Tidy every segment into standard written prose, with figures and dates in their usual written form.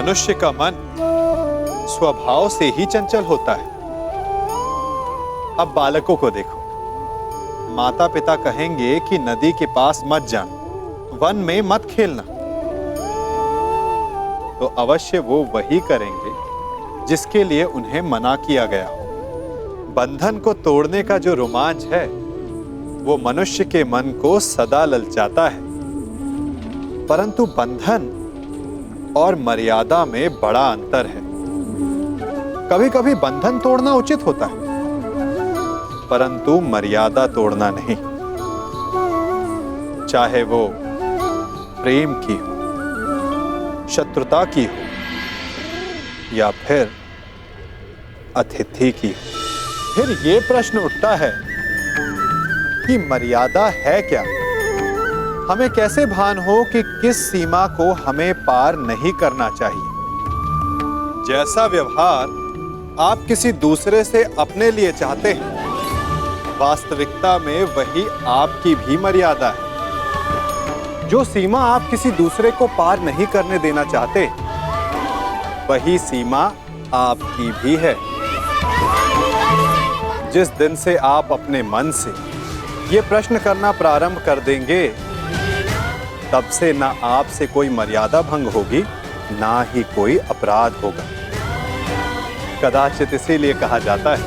मनुष्य का मन स्वभाव से ही चंचल होता है। अब बालकों को देखो, माता पिता कहेंगे कि नदी के पास मत जाना, वन में मत खेलना, तो अवश्य वो वही करेंगे जिसके लिए उन्हें मना किया गया हो। बंधन को तोड़ने का जो रोमांच है वो मनुष्य के मन को सदा ललचाता है, परंतु बंधन और मर्यादा में बड़ा अंतर है। कभी कभी बंधन तोड़ना उचित होता है, परंतु मर्यादा तोड़ना नहीं, चाहे वो प्रेम की हो, शत्रुता की हो या फिर अतिथि की हो। फिर ये प्रश्न उठता है कि मर्यादा है क्या? हमें कैसे भान हो कि किस सीमा को हमें पार नहीं करना चाहिए? जैसा व्यवहार आप किसी दूसरे से अपने लिए चाहते हैं, वास्तविकता में वही आपकी भी मर्यादा है। जो सीमा आप किसी दूसरे को पार नहीं करने देना चाहते, वही सीमा आपकी भी है। जिस दिन से आप अपने मन से ये प्रश्न करना प्रारंभ कर देंगे, तब से ना आपसे कोई मर्यादा भंग होगी, ना ही कोई अपराध होगा। कदाचित इसीलिए कहा जाता है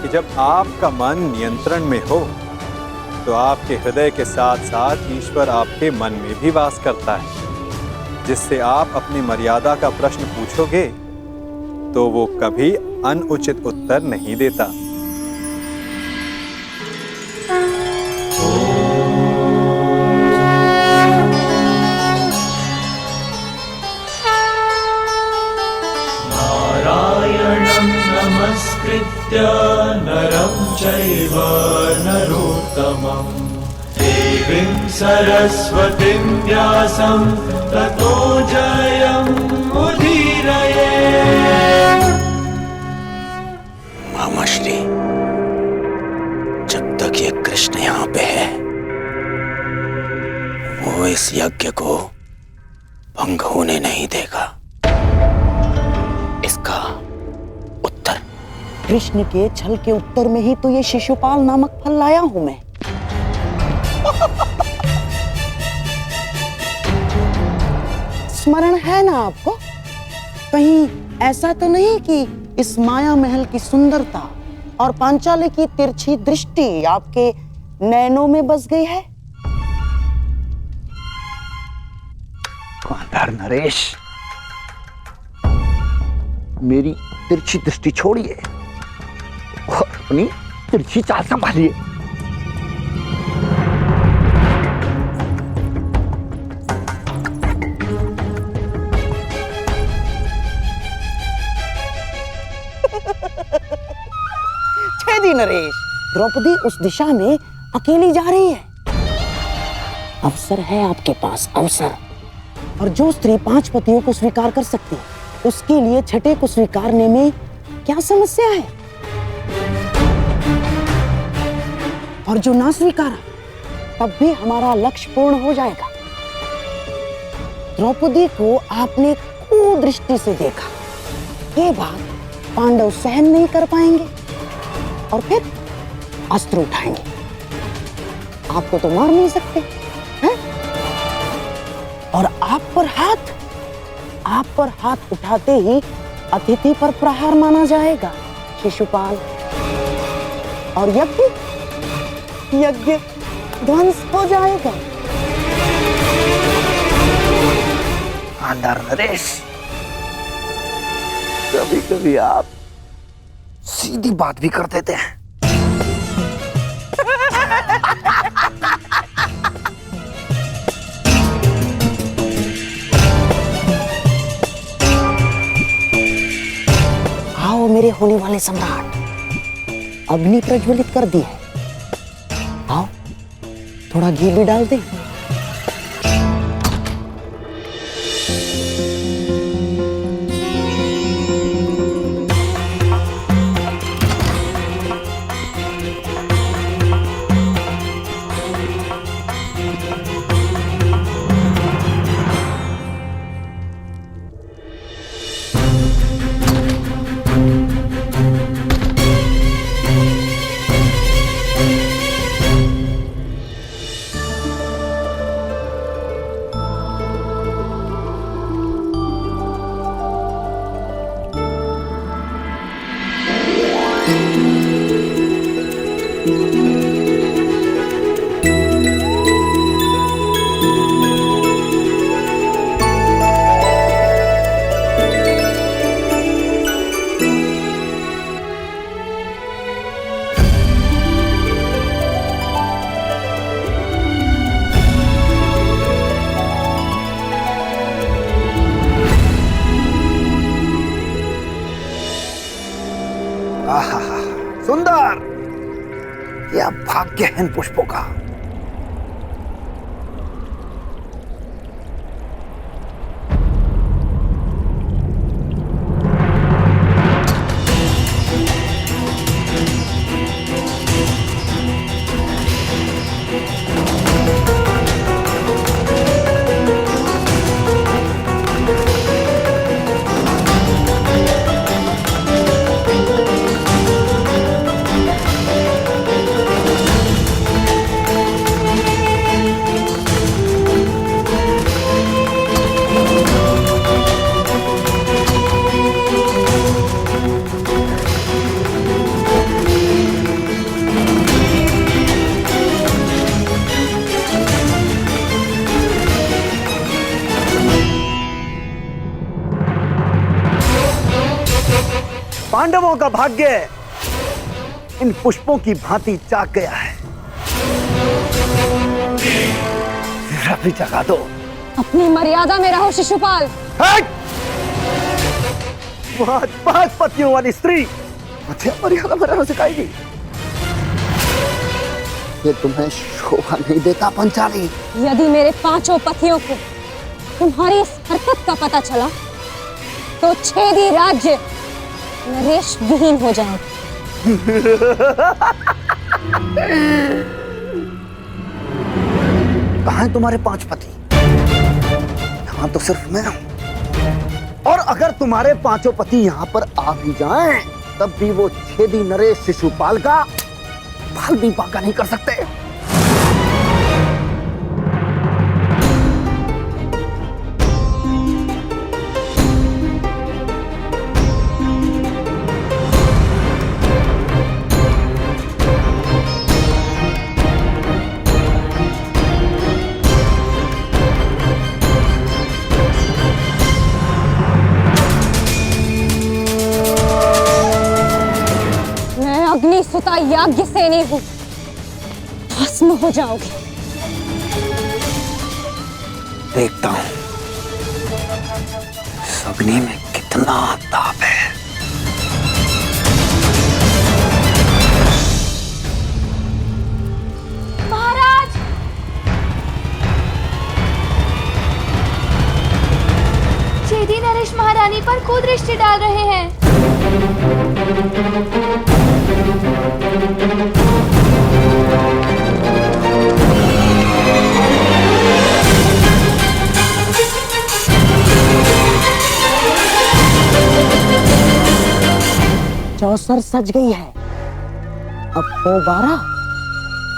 कि जब आपका मन नियंत्रण में हो, तो आपके हृदय के साथ साथ ईश्वर आपके मन में भी वास करता है। जिससे आप अपनी मर्यादा का प्रश्न पूछोगे, तो वो कभी अनुचित उत्तर नहीं देता। नारायणं नमस्कृत्य नरं चैव नरोत्तमं देवीं सरस्वतीं व्यासं ततो जयमुदीरये। मामाश्री, जब तक ये कृष्ण यहाँ पे है, वो इस यज्ञ को भंग होने नहीं देगा। इसका उत्तर कृष्ण के छल के उत्तर में ही तो ये शिशुपाल नामक फल लाया हूं मैं। स्मरण है ना आपको? कहीं ऐसा तो नहीं कि इस माया महल की सुंदरता और पांचाली की तिरछी दृष्टि आपके नैनों में बस गई है? कांतार नरेश, मेरी तिरछी दृष्टि छोड़िए और अपनी तिरछी चाल संभालिए। छेदी नरेश, द्रौपदी उस दिशा में अकेली जा रही है। अवसर है आपके पास, अवसर। और जो स्त्री 5 पतियों को स्वीकार कर सकती है, उसके लिए छठे को स्वीकारने में क्या समस्या है? और जो ना स्वीकारा, तब भी हमारा लक्ष्य पूर्ण हो जाएगा। द्रौपदी को आपने कुदृष्टि से देखा, ये बात पांडव सहन नहीं कर पाएंगे और फिर अस्त्र उठाएंगे। आपको तो मार नहीं सकते हैं? और आप पर हाथ उठाते ही अतिथि पर प्रहार माना जाएगा शिशुपाल, और यज्ञ ध्वंस हो जाएगा। कांतार नरेश, कभी कभी आप सीधी बात भी कर देते हैं। आओ मेरे होने वाले सम्राट, अग्नि प्रज्वलित कर दी है। आओ, थोड़ा घी भी डाल दे। आहा, सुंदर! क्या भाग्य है इन पुष्पों का। पांडवों का भाग्य इन पुष्पों की भांति जाग गया है। जरा भी जगा दो। अपनी मर्यादा में रहो शिशुपाल। वह 5 पतियों वाली स्त्री मुझे मर्यादा में रहना सिखाएगी। ये तुम्हें शोभा नहीं देता पंचाली। यदि मेरे 5 पतियों को तुम्हारी इस हरकत का पता चला तो छेदी राज्य नरेश विहीन हो जाएगा। कहाँ हैं तुम्हारे 5 पति? यहाँ तो सिर्फ मैं हूं। और अगर तुम्हारे 5 पति यहाँ पर आ भी जाएं, तब भी वो छेदी नरेश शिशुपाल का बाल भी बांका नहीं कर सकते। अग्निसुता याज्ञ सेनी हूं, भस्म हो जाओगे। देखता हूं इस अग्नि में कितना ताप है। महाराज! छेदी नरेश महारानी पर कुदृष्टि डाल रहे हैं। चौसर सज गई है। अब तो 12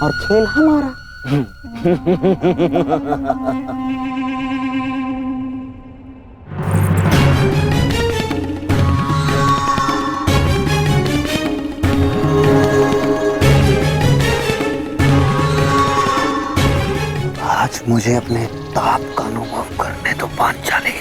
और खेल हमारा। आज मुझे अपने ताप का अनुभव करने तो पांचाली।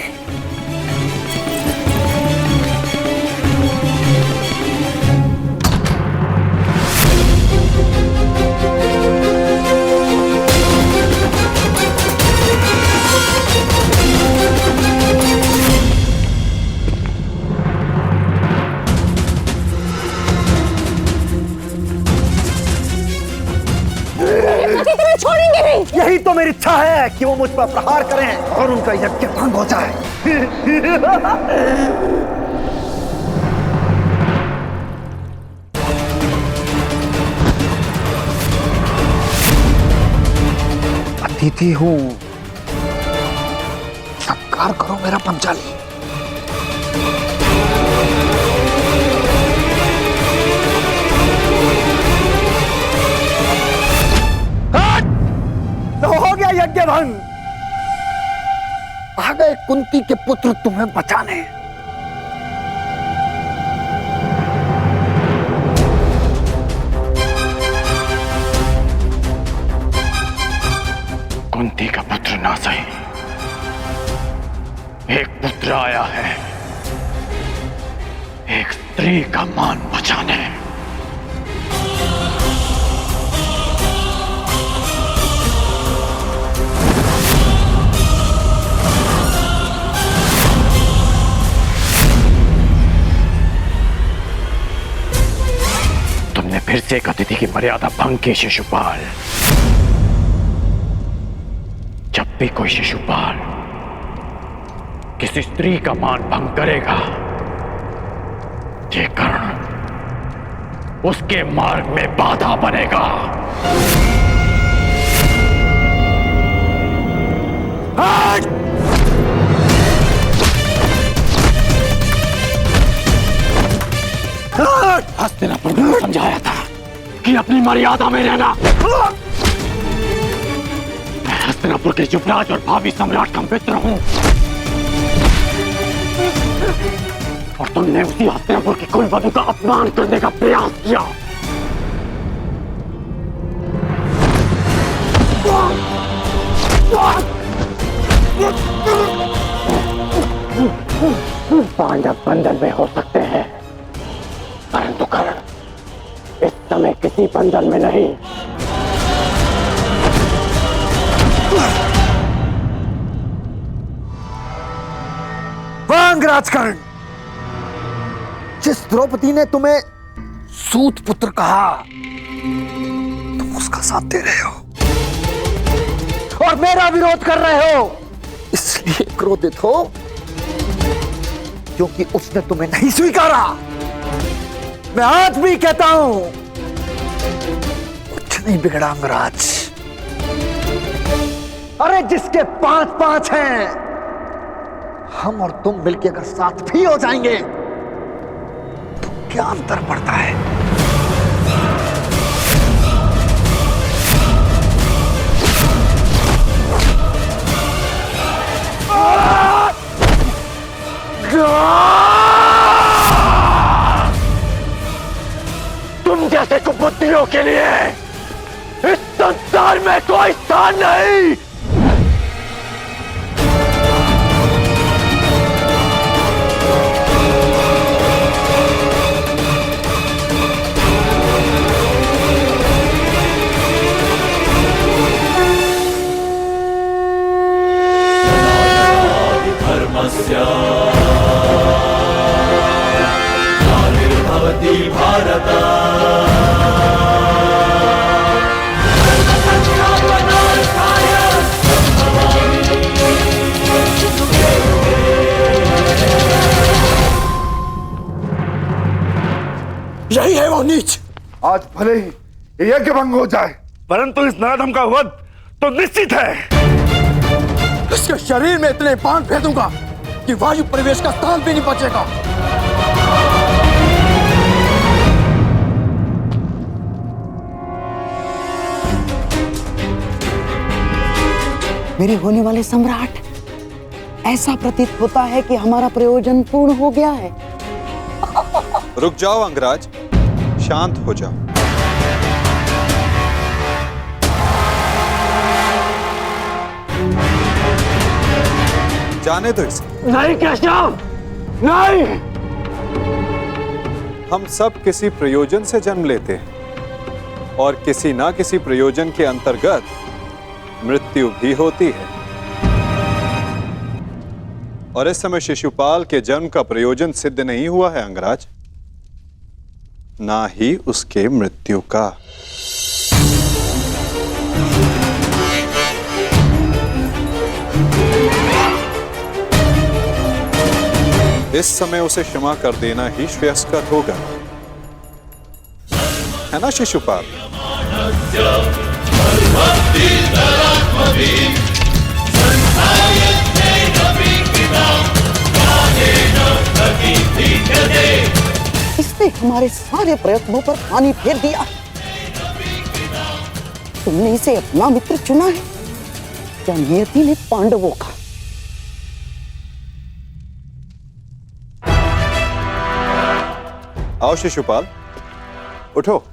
छोड़ेंगे नहीं। यही तो मेरी इच्छा है कि वो मुझ पर प्रहार करें और उनका यज्ञ भंग हो जाए। अतिथि हूं, सत्कार करो मेरा पंचाली। तो हो गया यज्ञ भंग। आ गए कुंती के पुत्र तुम्हें बचाने। कुंती का पुत्र ना सही, एक पुत्र आया है, एक स्त्री का मान बचाने। तुमने फिर से एक अतिथि की मर्यादा भंग की शिशुपाल। जब भी कोई शिशुपाल किसी स्त्री का मान भंग करेगा, ये कर्ण उसके मार्ग में बाधा बनेगा। हस्तिनापुर ने समझाया था कि अपनी मर्यादा में रहना। मैं हस्तिनापुर के युवराज और भावी सम्राट का मित्र हूं, और तुमने उसी हस्तिनापुर की कुलवधू का अपमान करने का प्रयास किया। पांडव बंधन में हो सकते हैं, परंतु कर्ण इस समय किसी बंधन में नहीं। वांग राजकर्ण, जिस द्रौपदी ने तुम्हें सूत पुत्र कहा, तुम उसका साथ दे रहे हो और मेरा विरोध कर रहे हो। इसलिए क्रोधित हो क्योंकि उसने तुम्हें नहीं स्वीकारा। मैं आज भी कहता हूं, कुछ नहीं बिगड़ा अंगराज। अरे जिसके 5-5 हैं, हम और तुम मिलकर अगर साथ भी हो जाएंगे तो क्या अंतर पड़ता है? तुम जैसे कुबुद्धियों के लिए इस संसार में कोई स्थान नहीं। ग्लानिर्भवति भारत। यही है वो नीच। आज भले ही यज्ञ भंग हो जाए, परंतु इस नराधम का वध तो निश्चित है। इसके शरीर में इतने बाण फेंकूंगा कि वायु परिवेश का स्थान भी नहीं बचेगा। मेरे होने वाले सम्राट, ऐसा प्रतीत होता है कि हमारा प्रयोजन पूर्ण हो गया है। रुक जाओ अंगराज, शांत हो जाओ। जाने दो इसे। नहीं केशव, नहीं। हम सब किसी प्रयोजन से जन्म लेते हैं और किसी ना किसी प्रयोजन के अंतर्गत मृत्यु भी होती है। और इस समय शिशुपाल के जन्म का प्रयोजन सिद्ध नहीं हुआ है अंगराज, ना ही उसके मृत्यु का। इस समय उसे क्षमा कर देना ही श्रेयस्कर होगा, है ना शिशुपाल? इसने हमारे सारे प्रयत्नों पर पानी फेर दिया। तुमने इसे अपना मित्र चुना है या नियति ने पांडवों का? आओ शिशुपाल, उठो।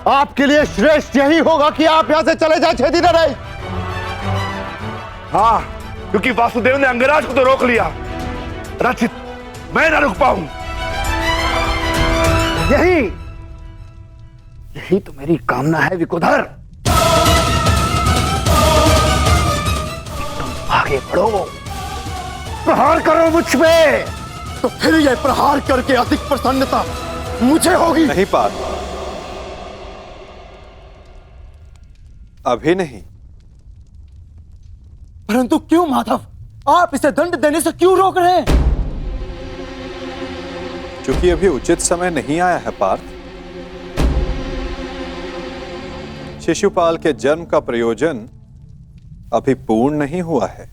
आपके लिए श्रेष्ठ यही होगा कि आप यहां से चले जाए छेदी नरेश। हाँ, क्योंकि वासुदेव ने अंगराज को तो रोक लिया, रचित मैं ना रुक पाऊं। यही तो मेरी कामना है विकुधर। तुम आगे बढ़ो, प्रहार करो मुझ पे, तो फिर यह प्रहार करके अधिक प्रसन्नता मुझे होगी। नहीं पार्थ, अभी नहीं। परंतु क्यों माधव, आप इसे दंड देने से क्यों रोक रहे हैं? क्योंकि अभी उचित समय नहीं आया है पार्थ। शिशुपाल के जन्म का प्रयोजन अभी पूर्ण नहीं हुआ है।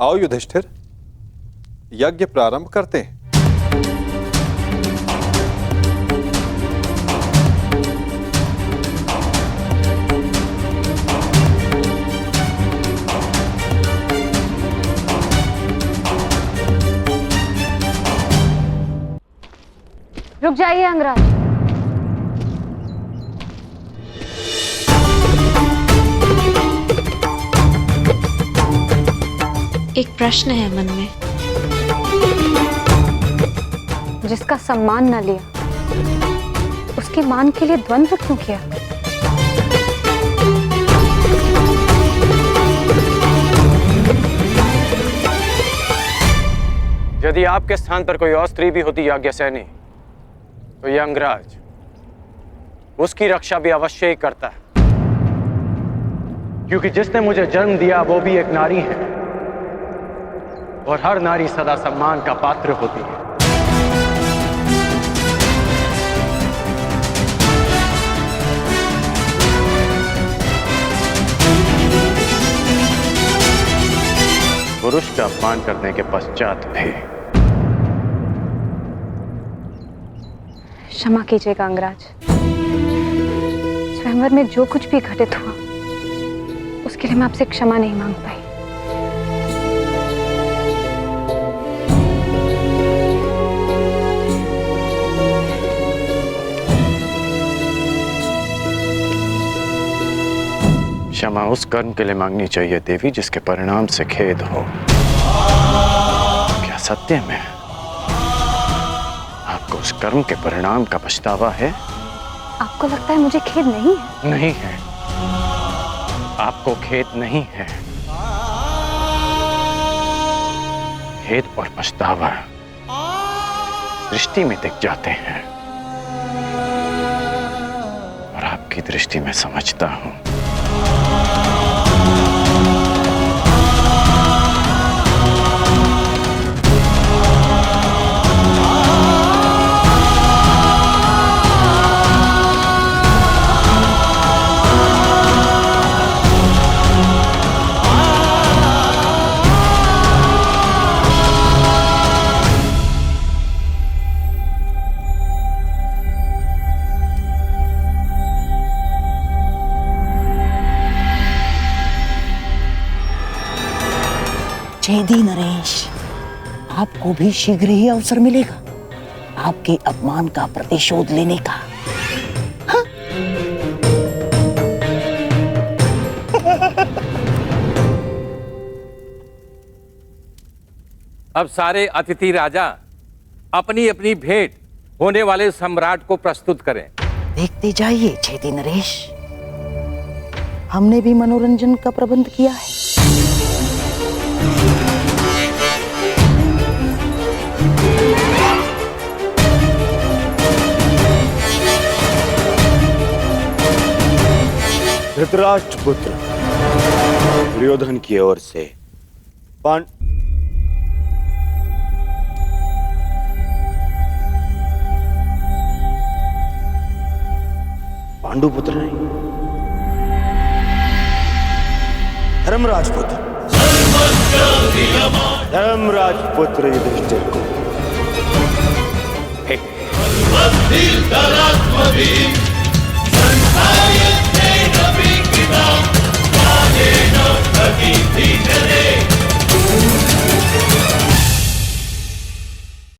आओ युधिष्ठिर, यज्ञ प्रारंभ करते हैं। रुक जाइए अंगराज। एक प्रश्न है मन में। जिसका सम्मान न लिया, उसके मान के लिए द्वंद्व क्यों किया? यदि आपके स्थान पर कोई और स्त्री भी होती याज्ञसेनी, तो यह अंगराज उसकी रक्षा भी अवश्य ही करता है, क्योंकि जिसने मुझे जन्म दिया वो भी एक नारी है, और हर नारी सदा सम्मान का पात्र होती है। पुरुष का अपमान करने के पश्चात भी। क्षमा कीजिएगा अंगराज, स्वयंवर में जो कुछ भी घटित हुआ उसके लिए मैं आपसे क्षमा नहीं मांग पाई। क्षमा उस कर्म के लिए मांगनी चाहिए देवी जिसके परिणाम से खेद हो। क्या सत्य में आपको उस कर्म के परिणाम का पछतावा है? आपको लगता है मुझे खेद नहीं है? नहीं है, आपको खेद नहीं है। खेद और पछतावा दृष्टि में दिख जाते हैं, और आपकी दृष्टि में समझता हूं। छेदी नरेश, आपको भी शीघ्र ही अवसर मिलेगा आपके अपमान का प्रतिशोध लेने का। हाँ? अब सारे अतिथि राजा अपनी अपनी भेंट होने वाले सम्राट को प्रस्तुत करें। देखते जाइए छेदी नरेश, हमने भी मनोरंजन का प्रबंध किया है। धृतराष्ट्र पुत्र दुर्योधन की ओर से पांडु पुत्र नहीं, धर्मराज पुत्र, धर्मराज पुत्र युधिष्ठिर को